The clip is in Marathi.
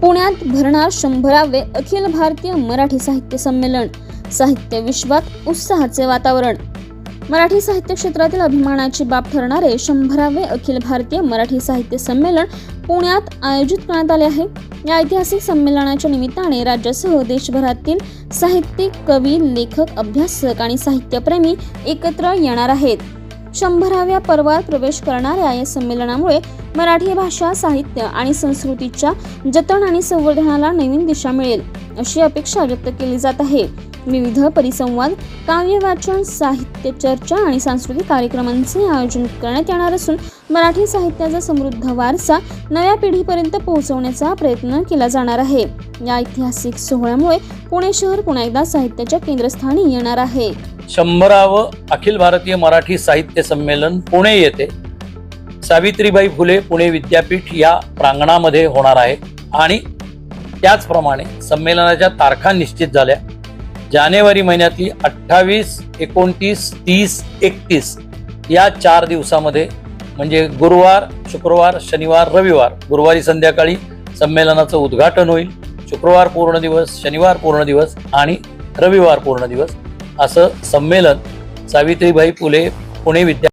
पुण्यात भरणार 100वे अखिल भारतीय मराठी साहित्य संमेलन। साहित्य विश्वात उत्साहाचे वातावरण। मराठी साहित्य क्षेत्रातील अभिमानाची बाब ठरणारे 100वे अखिल भारतीय मराठी साहित्य संमेलन पुण्यात आयोजित करण्यात आले आहे। या ऐतिहासिक संमेलनाच्या निमित्ताने राज्यासह देशभरातील साहित्यिक, कवी, लेखक, अभ्यासक आणि साहित्यप्रेमी एकत्र येणार आहेत। 100व्या पर्वात प्रवेश करणाऱ्या या संमेलनामुळे मराठी भाषा, साहित्य आणि संस्कृतीच्या जतन आणि संवर्धनाला नवीन दिशा मिळेल, अशी अपेक्षा व्यक्त केली जात आहे। विविध परिसंवाद, काव्य वाचन, साहित्य चर्चा आणि सांस्कृतिक कार्यक्रमांचे आयोजन करण्यात येणार असून मराठी साहित्याचा समृद्ध वारसा नव्या पिढीपर्यंत पोहोचवण्याचा प्रयत्न केला जाणार आहे। या ऐतिहासिक सोहळ्यामुळे पुणे शहर पुन्हा एकदा साहित्याच्या केंद्रस्थानी येणार आहे। 100वे अखिल भारतीय मराठी साहित्य संमेलन पुणे येथे सावित्रीबाई फुले पुणे विद्यापीठ या प्रांगणामध्ये होणार आहे आणि त्याचप्रमाणे संमेलनाच्या तारखा निश्चित झाल्या। जानेवारी महिन्यातली 28, 29, 30, 31 या 4 दिवसामध्ये, म्हणजे गुरुवार, शुक्रवार, शनिवार, रविवार। गुरुवारी संध्याकाळी संमेलनाचं उद्घाटन होईल। शुक्रवार पूर्ण दिवस, शनिवार पूर्ण दिवस आणि रविवार पूर्ण दिवस असं संमेलन सावित्रीबाई फुले पुणे विद्यापीठ